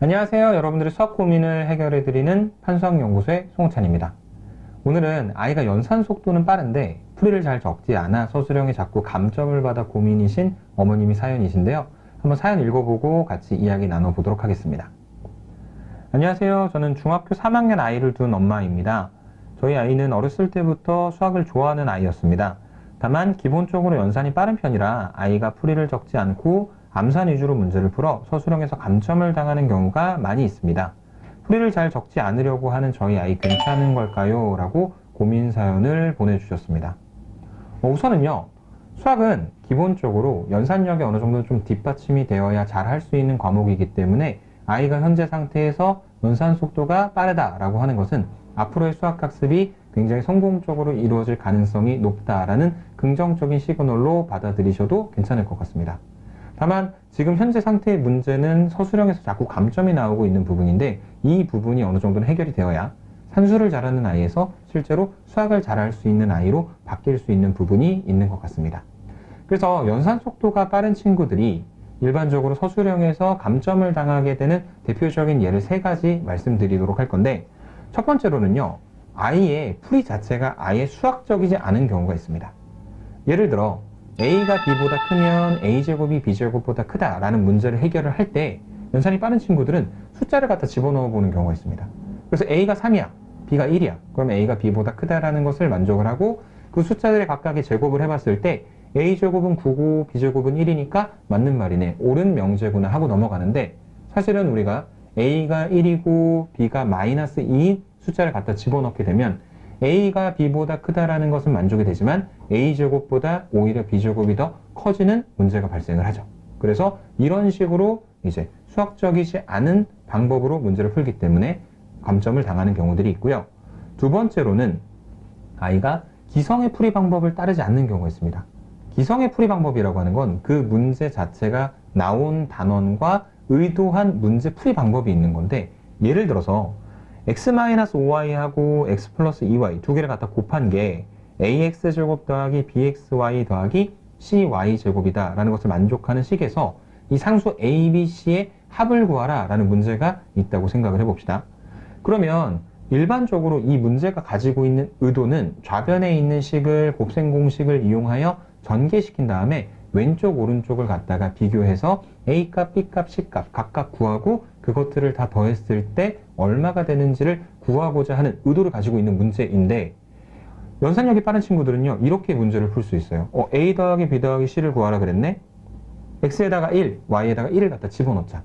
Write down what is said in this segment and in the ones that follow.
안녕하세요. 여러분들의 수학 고민을 해결해드리는 판수학연구소의 송찬입니다. 오늘은 아이가 연산 속도는 빠른데 풀이를 잘 적지 않아 서술형에 자꾸 감점을 받아 고민이신 어머님이 사연이신데요. 한번 사연 읽어보고 같이 이야기 나눠보도록 하겠습니다. 안녕하세요. 저는 중학교 3학년 아이를 둔 엄마입니다. 저희 아이는 어렸을 때부터 수학을 좋아하는 아이였습니다. 다만 기본적으로 연산이 빠른 편이라 아이가 풀이를 적지 않고 암산 위주로 문제를 풀어 서술형에서 감점을 당하는 경우가 많이 있습니다. 풀이를 잘 적지 않으려고 하는 저희 아이 괜찮은 걸까요? 라고 고민 사연을 보내주셨습니다. 우선은요, 수학은 기본적으로 연산력이 어느 정도 좀 뒷받침이 되어야 잘 할 수 있는 과목이기 때문에 아이가 현재 상태에서 연산 속도가 빠르다라고 하는 것은 앞으로의 수학 학습이 굉장히 성공적으로 이루어질 가능성이 높다라는 긍정적인 시그널로 받아들이셔도 괜찮을 것 같습니다. 다만 지금 현재 상태의 문제는 서술형에서 자꾸 감점이 나오고 있는 부분인데 이 부분이 어느 정도는 해결이 되어야 산수를 잘하는 아이에서 실제로 수학을 잘할 수 있는 아이로 바뀔 수 있는 부분이 있는 것 같습니다. 그래서 연산 속도가 빠른 친구들이 일반적으로 서술형에서 감점을 당하게 되는 대표적인 예를 3가지 말씀드리도록 할 건데, 첫 번째로는요, 아이의 풀이 자체가 아예 수학적이지 않은 경우가 있습니다. 예를 들어 A가 B보다 크면 A제곱이 B제곱보다 크다라는 문제를 해결을 할 때 연산이 빠른 친구들은 숫자를 갖다 집어넣어 보는 경우가 있습니다. 그래서 A가 3이야, B가 1이야. 그러면 A가 B보다 크다라는 것을 만족을 하고 그 숫자들의 각각의 제곱을 해봤을 때 A제곱은 9고 B제곱은 1이니까 맞는 말이네, 옳은 명제구나 하고 넘어가는데, 사실은 우리가 A가 1이고 B가 마이너스 2인 숫자를 갖다 집어넣게 되면 A가 B보다 크다라는 것은 만족이 되지만 A제곱보다 오히려 B제곱이 더 커지는 문제가 발생을 하죠. 그래서 이런 식으로 이제 수학적이지 않은 방법으로 문제를 풀기 때문에 감점을 당하는 경우들이 있고요. 두 번째로는 아이가 기성의 풀이 방법을 따르지 않는 경우가 있습니다. 기성의 풀이 방법이라고 하는 건 그 문제 자체가 나온 단원과 의도한 문제 풀이 방법이 있는 건데, 예를 들어서 x-5y하고 x 플러스 2y 두 개를 갖다 곱한 게 ax제곱 더하기 bxy 더하기 cy제곱이다 라는 것을 만족하는 식에서 이 상수 a, b, c의 합을 구하라 라는 문제가 있다고 생각을 해봅시다. 그러면 일반적으로 이 문제가 가지고 있는 의도는 좌변에 있는 식을 곱셈 공식을 이용하여 전개시킨 다음에 왼쪽 오른쪽을 갖다가 비교해서 A값, B값, C값 각각 구하고 그것들을 다 더했을 때 얼마가 되는지를 구하고자 하는 의도를 가지고 있는 문제인데, 연산력이 빠른 친구들은요 이렇게 문제를 풀 수 있어요. A 더하기 B 더하기 C를 구하라 그랬네. X에다가 1, Y에다가 1을 갖다 집어넣자.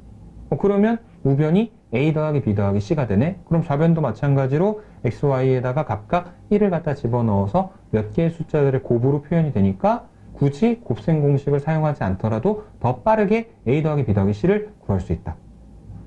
그러면 우변이 A 더하기 B 더하기 C가 되네. 그럼 좌변도 마찬가지로 X, Y에다가 각각 1을 갖다 집어넣어서 몇 개의 숫자들의 곱으로 표현이 되니까 굳이 곱셈 공식을 사용하지 않더라도 더 빠르게 A 더하기 B 더하기 C를 구할 수 있다.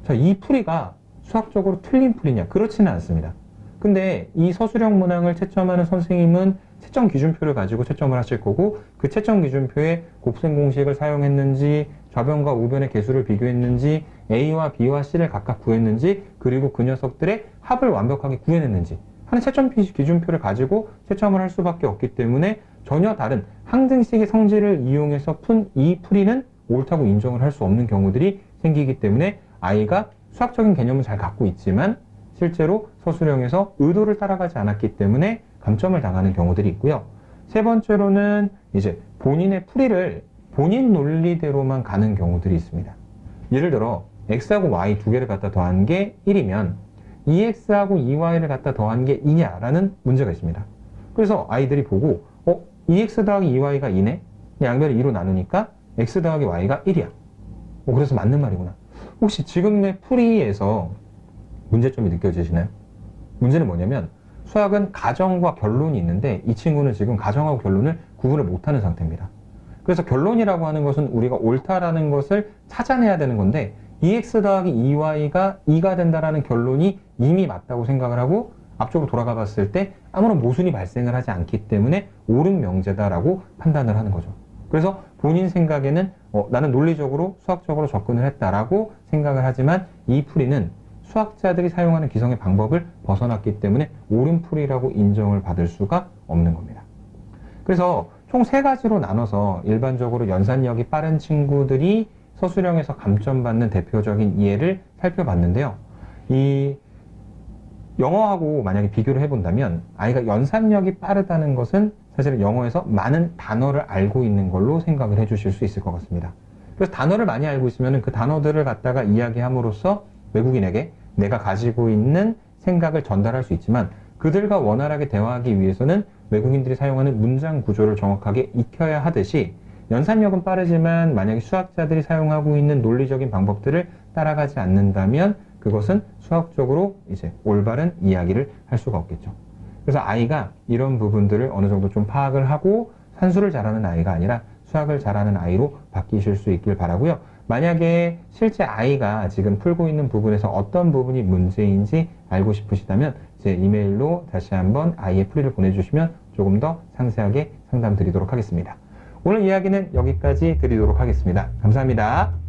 자, 이 풀이가 수학적으로 틀린 풀이냐? 그렇지는 않습니다. 근데 이 서술형 문항을 채점하는 선생님은 채점 기준표를 가지고 채점을 하실 거고, 그 채점 기준표에 곱셈 공식을 사용했는지, 좌변과 우변의 개수를 비교했는지, A와 B와 C를 각각 구했는지, 그리고 그 녀석들의 합을 완벽하게 구해냈는지 하는 채점 기준표를 가지고 채점을 할 수밖에 없기 때문에 전혀 다른 항등식의 성질을 이용해서 푼 이 풀이는 옳다고 인정을 할 수 없는 경우들이 생기기 때문에 아이가 수학적인 개념은 잘 갖고 있지만 실제로 서술형에서 의도를 따라가지 않았기 때문에 감점을 당하는 경우들이 있고요. 세 번째로는 이제 본인의 풀이를 본인 논리대로만 가는 경우들이 있습니다. 예를 들어 x하고 y 두 개를 갖다 더한 게 1이면 2x하고 2y를 갖다 더한 게 2냐라는 문제가 있습니다. 그래서 아이들이 보고 2x 더하기 2y가 2네? 양변을 2로 나누니까 x 더하기 y가 1이야. 그래서 맞는 말이구나. 혹시 지금의 풀이에서 문제점이 느껴지시나요? 문제는 뭐냐면 수학은 가정과 결론이 있는데 이 친구는 지금 가정하고 결론을 구분을 못하는 상태입니다. 그래서 결론이라고 하는 것은 우리가 옳다라는 것을 찾아내야 되는 건데 2x 더하기 2y가 2가 된다라는 결론이 이미 맞다고 생각을 하고 앞쪽으로 돌아가 봤을 때 아무런 모순이 발생을 하지 않기 때문에 옳은 명제다라고 판단을 하는 거죠. 그래서 본인 생각에는 나는 논리적으로 수학적으로 접근을 했다라고 생각을 하지만 이 풀이는 수학자들이 사용하는 기성의 방법을 벗어났기 때문에 옳은 풀이라고 인정을 받을 수가 없는 겁니다. 그래서 총 3가지로 나눠서 일반적으로 연산력이 빠른 친구들이 서술형에서 감점받는 대표적인 예를 살펴봤는데요. 이 영어하고 만약에 비교를 해본다면 아이가 연산력이 빠르다는 것은 사실은 영어에서 많은 단어를 알고 있는 걸로 생각을 해주실 수 있을 것 같습니다. 그래서 단어를 많이 알고 있으면 그 단어들을 갖다가 이야기함으로써 외국인에게 내가 가지고 있는 생각을 전달할 수 있지만 그들과 원활하게 대화하기 위해서는 외국인들이 사용하는 문장 구조를 정확하게 익혀야 하듯이 연산력은 빠르지만 만약에 수학자들이 사용하고 있는 논리적인 방법들을 따라가지 않는다면 그것은 수학적으로 이제 올바른 이야기를 할 수가 없겠죠. 그래서 아이가 이런 부분들을 어느 정도 좀 파악을 하고 산수를 잘하는 아이가 아니라 수학을 잘하는 아이로 바뀌실 수 있길 바라고요. 만약에 실제 아이가 지금 풀고 있는 부분에서 어떤 부분이 문제인지 알고 싶으시다면 제 이메일로 다시 한번 아이의 풀이를 보내주시면 조금 더 상세하게 상담 드리도록 하겠습니다. 오늘 이야기는 여기까지 드리도록 하겠습니다. 감사합니다.